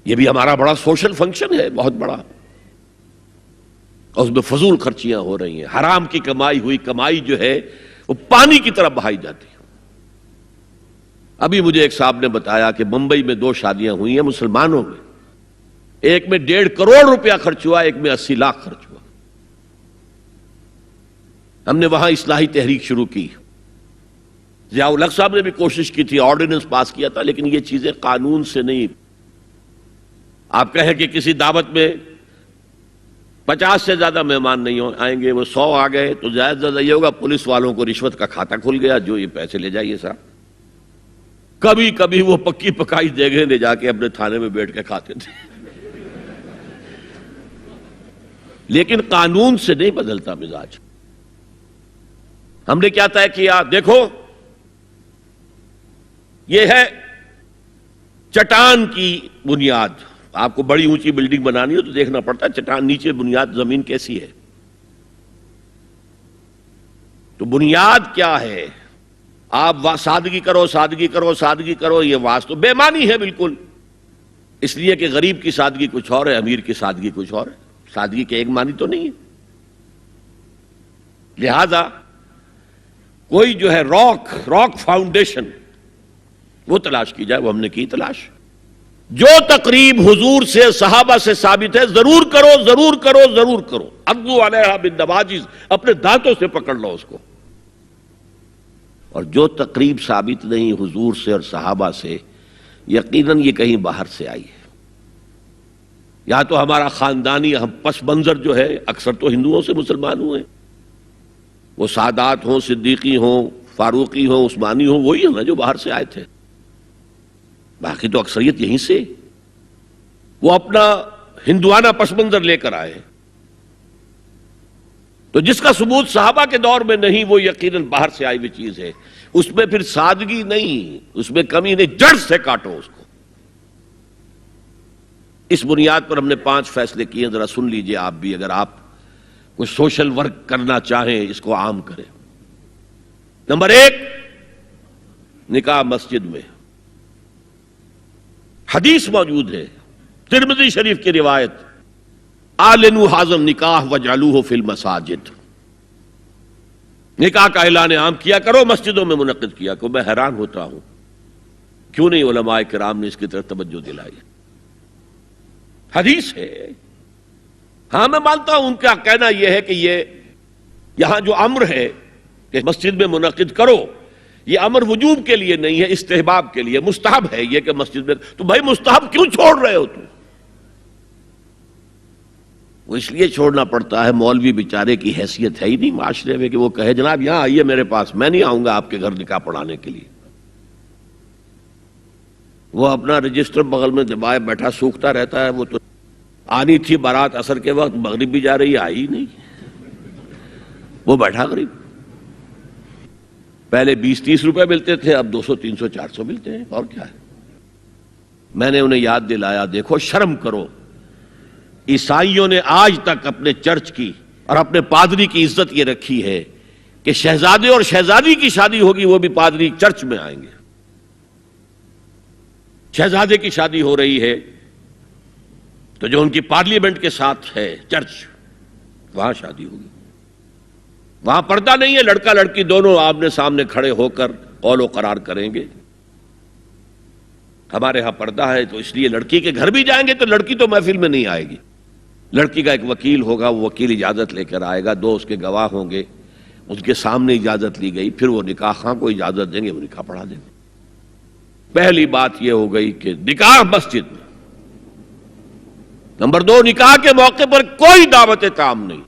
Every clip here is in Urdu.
یہ بھی ہمارا بڑا سوشل فنکشن ہے، بہت بڑا، اور اس میں فضول خرچیاں ہو رہی ہیں، حرام کی کمائی ہوئی کمائی جو ہے وہ پانی کی طرح بہائی جاتی ہے۔ ابھی مجھے ایک صاحب نے بتایا کہ ممبئی میں 2 شادیاں ہوئی ہیں مسلمانوں میں، ایک میں 1.5 کروڑ روپیہ خرچ ہوا، ایک میں 80 لاکھ خرچ ہوا۔ ہم نے وہاں اصلاحی تحریک شروع کی، ضیاء الحق صاحب نے بھی کوشش کی تھی، آرڈیننس پاس کیا تھا، لیکن یہ چیزیں قانون سے نہیں۔ آپ کہیں کہ کسی دعوت میں 50 سے زیادہ مہمان نہیں آئیں گے، وہ 100 آ گئے تو زیادہ زیادہ یہ ہوگا پولیس والوں کو رشوت کا کھاتا کھل گیا، جو یہ پیسے لے جائیے صاحب۔ کبھی کبھی وہ پکی پکائی جگہ لے جا کے اپنے تھانے میں بیٹھ کے کھاتے تھے، لیکن قانون سے نہیں بدلتا مزاج۔ ہم نے کیا طے کیا؟ دیکھو یہ ہے چٹان کی بنیاد۔ آپ کو بڑی اونچی بلڈنگ بنانی ہو تو دیکھنا پڑتا ہے چٹان نیچے بنیاد زمین کیسی ہے۔ تو بنیاد کیا ہے؟ آپ سادگی کرو، سادگی کرو، سادگی کرو، یہ واسطہ بے معنی ہے بالکل، اس لیے کہ غریب کی سادگی کچھ اور ہے، امیر کی سادگی کچھ اور ہے، سادگی کے ایک معنی تو نہیں ہے۔ لہذا کوئی جو ہے راک فاؤنڈیشن وہ تلاش کی جائے، وہ ہم نے کی تلاش۔ جو تقریب حضور سے صحابہ سے ثابت ہے ضرور کرو، ضرور کرو، ضرور کرو، عضوا علیہا بالنواجذ، اپنے دانتوں سے پکڑ لو اس کو۔ اور جو تقریب ثابت نہیں حضور سے اور صحابہ سے، یقیناً یہ کہیں باہر سے آئی ہے، یا تو ہمارا خاندانی پس منظر جو ہے، اکثر تو ہندوؤں سے مسلمان ہوئے، وہ سادات ہوں، صدیقی ہوں، فاروقی ہوں، عثمانی ہوں، وہی ہیں نا جو باہر سے آئے تھے، باقی تو اکثریت یہیں سے، وہ اپنا ہندوانہ پس منظر لے کر آئے۔ تو جس کا ثبوت صحابہ کے دور میں نہیں، وہ یقیناً باہر سے آئی ہوئی چیز ہے، اس میں پھر سادگی نہیں، اس میں کمی نہیں، جڑ سے کاٹو اس کو۔ اس بنیاد پر ہم نے 5 فیصلے کیے، ذرا سن لیجئے آپ بھی، اگر آپ کوئی سوشل ورک کرنا چاہیں اس کو عام کریں۔ نمبر 1، نکاح مسجد میں۔ حدیث موجود ہے، ترمذی شریف کی روایت، اعلنوا ھذا النکاح واجعلوہ فی المساجد، نکاح کا اعلان عام کیا کرو، مسجدوں میں منعقد کیا کرو۔ میں حیران ہوتا ہوں کیوں نہیں علماء کرام نے اس کی طرف توجہ دلائی۔ حدیث ہے، ہاں میں مانتا ہوں ان کا کہنا یہ ہے کہ یہ یہاں جو امر ہے کہ مسجد میں منعقد کرو، یہ امر وجوب کے لیے نہیں ہے، استحباب کے لیے، مستحب ہے یہ کہ مسجد میں۔ تو بھائی مستحب کیوں چھوڑ رہے ہو تم؟ وہ اس لیے چھوڑنا پڑتا ہے، مولوی بیچارے کی حیثیت ہے ہی نہیں معاشرے میں کہ وہ کہے جناب یہاں آئیے میرے پاس، میں نہیں آؤں گا آپ کے گھر نکاح پڑھانے کے لیے۔ وہ اپنا رجسٹر بغل میں دبائے بیٹھا سوکھتا رہتا ہے۔ وہ تو آنی تھی بارات عصر کے وقت، مغرب بھی جا رہی، آئی نہیں، وہ بیٹھا غریب۔ پہلے 20-30 روپے ملتے تھے، اب 200 300 400 ملتے ہیں، اور کیا ہے۔ میں نے انہیں یاد دلایا، دیکھو شرم کرو، عیسائیوں نے آج تک اپنے چرچ کی اور اپنے پادری کی عزت یہ رکھی ہے کہ شہزادے اور شہزادی کی شادی ہوگی وہ بھی پادری چرچ میں آئیں گے۔ شہزادے کی شادی ہو رہی ہے تو جو ان کی پارلیمنٹ کے ساتھ ہے چرچ، وہاں شادی ہوگی، وہاں پردہ نہیں ہے، لڑکا لڑکی دونوں آمنے سامنے کھڑے ہو کر قول و قرار کریں گے۔ ہمارے ہاں پردہ ہے، تو اس لیے لڑکی کے گھر بھی جائیں گے تو لڑکی تو محفل میں نہیں آئے گی، لڑکی کا ایک وکیل ہوگا، وہ وکیل اجازت لے کر آئے گا، 2 اس کے گواہ ہوں گے، اس کے سامنے اجازت لی گئی، پھر وہ نکاح خواہ کو اجازت دیں گے، وہ نکاح پڑھا دیں گے۔ پہلی بات یہ ہو گئی کہ نکاح مسجد میں۔ نمبر 2، نکاح کے موقع پر کوئی دعوت طعام نہیں،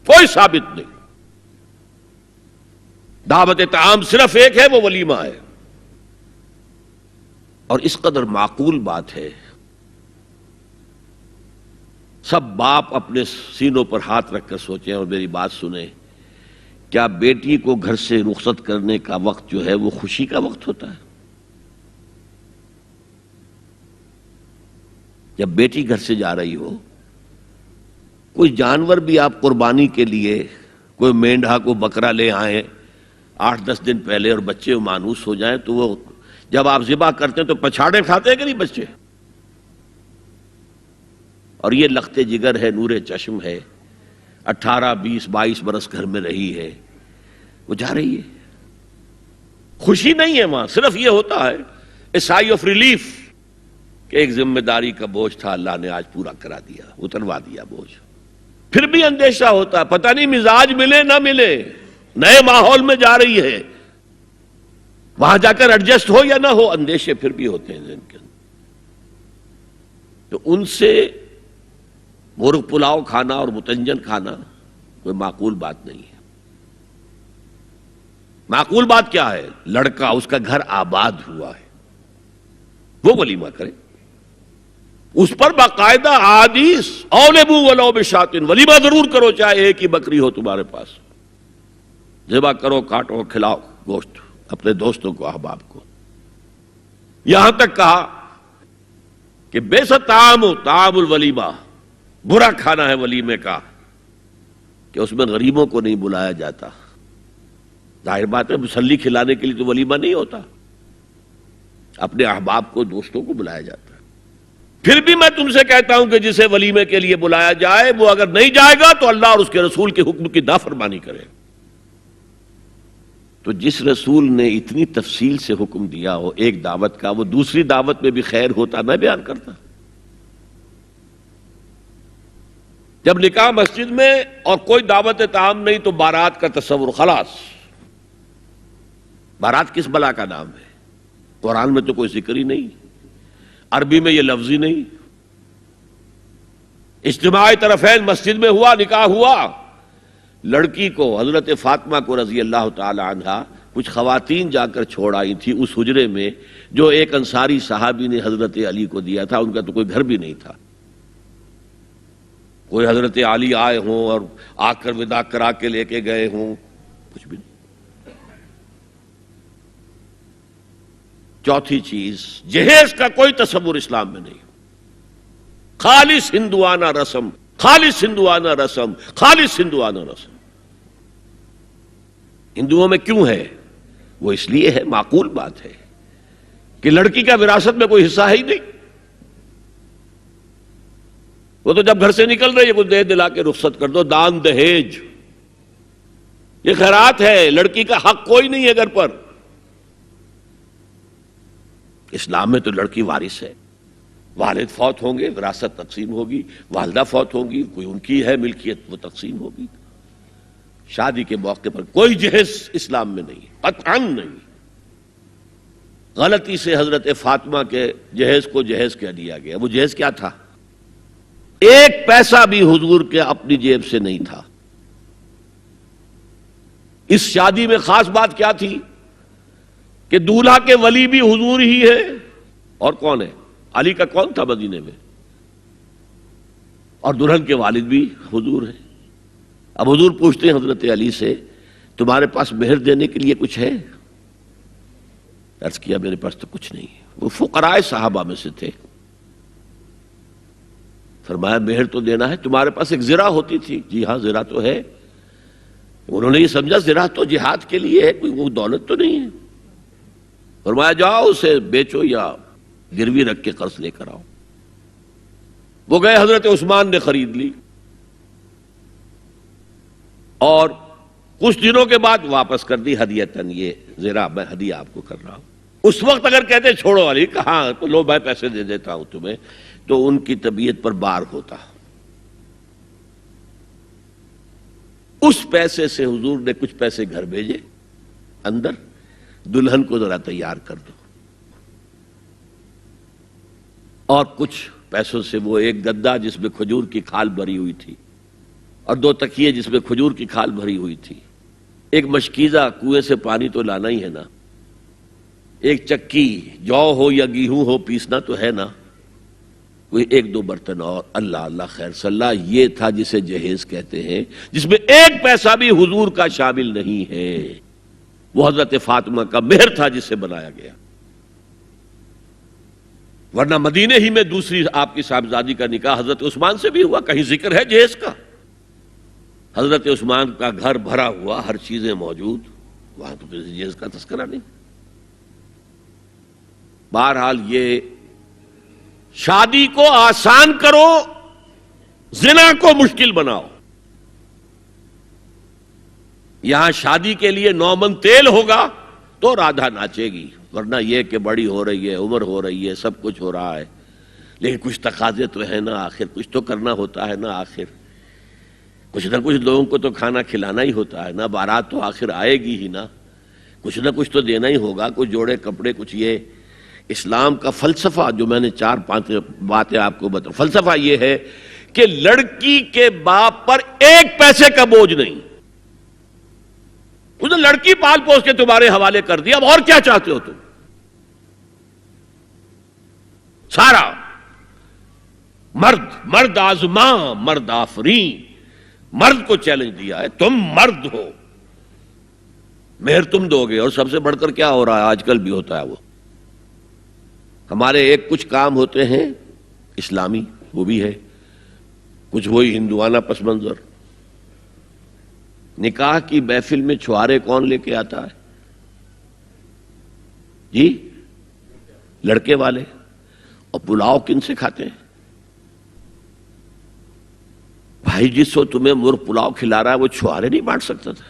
کوئی ثابت نہیں۔ دعوت طعام صرف ایک ہے، وہ ولیمہ ہے، اور اس قدر معقول بات ہے، سب باپ اپنے سینوں پر ہاتھ رکھ کر سوچیں اور میری بات سنیں، کیا بیٹی کو گھر سے رخصت کرنے کا وقت جو ہے وہ خوشی کا وقت ہوتا ہے؟ جب بیٹی گھر سے جا رہی ہو، کوئی جانور بھی آپ قربانی کے لیے، کوئی مینڈھا کو بکرا لے آئیں 8-10 دن پہلے اور بچے مانوس ہو جائیں، تو وہ جب آپ ذبح کرتے ہیں تو پچھاڑے کھاتے ہیں کہ نہیں بچے؟ اور یہ لخت جگر ہے، نور چشم ہے، 18 20 22 برس گھر میں رہی ہے، وہ جا رہی ہے. خوشی نہیں ہے وہاں، صرف یہ ہوتا ہے اے سائی آف ریلیف کہ ایک ذمہ داری کا بوجھ تھا، اللہ نے آج پورا کرا دیا، اتروا دیا بوجھ. پھر بھی اندیشہ ہوتا ہے، پتہ نہیں مزاج ملے نہ ملے، نئے ماحول میں جا رہی ہے، وہاں جا کر ایڈجسٹ ہو یا نہ ہو، اندیشے پھر بھی ہوتے ہیں ذہن کے اندر. تو ان سے مرغ پلاؤ کھانا اور متنجن کھانا کوئی معقول بات نہیں ہے. معقول بات کیا ہے؟ لڑکا، اس کا گھر آباد ہوا ہے، وہ ولیمہ کرے، اس پر باقاعدہ احادیث اولبو ولو بشاتن، ولیمہ ضرور کرو چاہے ایک ہی بکری ہو تمہارے پاس، ذبح کرو، کاٹو، کھلاؤ گوشت اپنے دوستوں کو، احباب کو. یہاں تک کہا کہ بیسا طعام الولیمہ، برا کھانا ہے ولیمے کا کہ اس میں غریبوں کو نہیں بلایا جاتا. ظاہر بات ہے مسلی کھلانے کے لیے تو ولیمہ نہیں ہوتا، اپنے احباب کو، دوستوں کو بلایا جاتا ہے. پھر بھی میں تم سے کہتا ہوں کہ جسے ولیمے کے لیے بلایا جائے وہ اگر نہیں جائے گا تو اللہ اور اس کے رسول کے حکم کی نافرمانی کرے. تو جس رسول نے اتنی تفصیل سے حکم دیا ہو ایک دعوت کا، وہ دوسری دعوت میں بھی خیر ہوتا نہ بیان کرتا. جب نکاح مسجد میں اور کوئی دعوت طعام نہیں تو بارات کا تصور خلاص. بارات کس بلا کا نام ہے؟ قرآن میں تو کوئی ذکر ہی نہیں، عربی میں یہ لفظ ہی نہیں. اجتماع طرفین مسجد میں ہوا، نکاح ہوا. لڑکی کو، حضرت فاطمہ کو رضی اللہ تعالی عنہا، کچھ خواتین جا کر چھوڑ آئی تھی اس حجرے میں جو ایک انصاری صحابی نے حضرت علی کو دیا تھا. ان کا تو کوئی گھر بھی نہیں تھا. کوئی حضرت علی آئے ہوں اور آ کر وداع کرا کے لے کے گئے ہوں، کچھ بھی نہیں. چوتھی چیز، جہیز کا کوئی تصور اسلام میں نہیں. خالص ہندوانہ رسم، خالص ہندوانہ رسم، خالص ہندوانہ رسم. ہندوؤں میں کیوں ہے؟ وہ اس لیے ہے، معقول بات ہے کہ لڑکی کا وراثت میں کوئی حصہ ہے ہی نہیں. وہ تو جب گھر سے نکل رہی ہے کچھ دے دلا کے رخصت کر دو، دان دہیج، یہ خیرات ہے. لڑکی کا حق کوئی نہیں ہے گھر پر. اسلام میں تو لڑکی وارث ہے. والد فوت ہوں گے، وراثت تقسیم ہوگی. والدہ فوت ہوں گی، کوئی ان کی ہے ملکیت، وہ تقسیم ہوگی. شادی کے موقع پر کوئی جہیز اسلام میں نہیں، قطعاً نہیں. غلطی سے حضرت فاطمہ کے جہیز کو جہیز کہہ دیا گیا. وہ جہیز کیا تھا؟ ایک پیسہ بھی حضور کے اپنی جیب سے نہیں تھا. اس شادی میں خاص بات کیا تھی کہ دولہا کے ولی بھی حضور ہی ہے. اور کون ہے؟ علی کا کون تھا مدینے میں؟ اور دلہن کے والد بھی حضور ہیں. اب حضور پوچھتے ہیں حضرت علی سے، تمہارے پاس مہر دینے کے لیے کچھ ہے؟ عرض کیا میرے پاس تو کچھ نہیں. وہ فقراء صحابہ میں سے تھے. فرمایا مہر تو دینا ہے، تمہارے پاس ایک زرہ ہوتی تھی. جی ہاں زرہ تو ہے. انہوں نے یہ سمجھا زرہ تو جہاد کے لیے ہے، کوئی وہ دولت تو نہیں ہے. فرمایا جاؤ اسے بیچو یا گروی رکھ کے قرض لے کر آؤ. وہ گئے، حضرت عثمان نے خرید لی اور کچھ دنوں کے بعد واپس کر دی ہدیتاً. یہ زرہ میں ہدیہ آپ کو کر رہا ہوں. اس وقت اگر کہتے چھوڑو علی، کہاں تو لو میں پیسے دے دیتا ہوں تمہیں، تو ان کی طبیعت پر بار ہوتا. اس پیسے سے حضور نے کچھ پیسے گھر بھیجے اندر، دلہن کو ذرا تیار کر دو. اور کچھ پیسوں سے وہ ایک گدا جس میں کھجور کی کھال بھری ہوئی تھی اور 2 تکیے جس میں کھجور کی کھال بھری ہوئی تھی. ایک مشکیزہ، کنویں سے پانی تو لانا ہی ہے نا. ایک چکی، جو ہو یا گیہوں ہو پیسنا تو ہے نا. کوئی 1-2 برتن اور. اللہ اللہ خیر صلی اللہ. یہ تھا جسے جہیز کہتے ہیں، جس میں ایک پیسہ بھی حضور کا شامل نہیں ہے. وہ حضرت فاطمہ کا مہر تھا جسے بنایا گیا. ورنہ مدینے ہی میں دوسری آپ کی صاحبزادی کا نکاح حضرت عثمان سے بھی ہوا. کہیں ذکر ہے جہیز کا؟ حضرت عثمان کا گھر بھرا ہوا، ہر چیزیں موجود، وہاں تو پھر جہیز کا تذکرہ نہیں. بہرحال یہ شادی کو آسان کرو زنا کو مشکل بناؤ. یہاں شادی کے لیے 9 من تیل ہوگا تو رادھا ناچے گی، ورنہ یہ کہ بڑی ہو رہی ہے، عمر ہو رہی ہے، سب کچھ ہو رہا ہے، لیکن کچھ تقاضے تو ہے نا، آخر کچھ تو کرنا ہوتا ہے نا، آخر کچھ نہ کچھ لوگوں کو تو کھانا کھلانا ہی ہوتا ہے نا، بارات تو آخر آئے گی ہی نا، کچھ نہ کچھ تو دینا ہی ہوگا، کچھ جوڑے کپڑے، کچھ یہ. اسلام کا فلسفہ جو میں نے 4-5 باتیں آپ کو بتا، فلسفہ یہ ہے کہ لڑکی کے باپ پر 1 پیسے کا بوجھ نہیں. اس نے لڑکی پال پوس کے تمہارے حوالے کر دیا، اب اور کیا چاہتے ہو تم؟ سارا مرد آزماں مرد آفرین، مرد کو چیلنج دیا ہے، تم مرد ہو، مہر تم دو گے. اور سب سے بڑھ کر کیا ہو رہا ہے آج کل بھی ہوتا ہے، وہ ہمارے کچھ کام ہوتے ہیں اسلامی، وہ بھی ہے، کچھ وہی ہندوانہ پس منظر. نکاح کی محفل میں چھوارے کون لے کے آتا ہے جی؟ لڑکے والے. اور پلاؤ کن سے کھاتے ہیں بھائی؟ جس کو تمہیں مرغ پلاؤ کھلا رہا ہے وہ چھوارے نہیں بانٹ سکتا تھا؟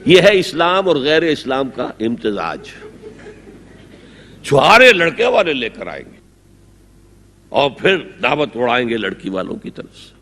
یہ ہے اسلام اور غیر اسلام کا امتزاج. چھوارے لڑکے والے لے کر آئیں گے اور پھر دعوت اڑائیں گے لڑکی والوں کی طرف سے.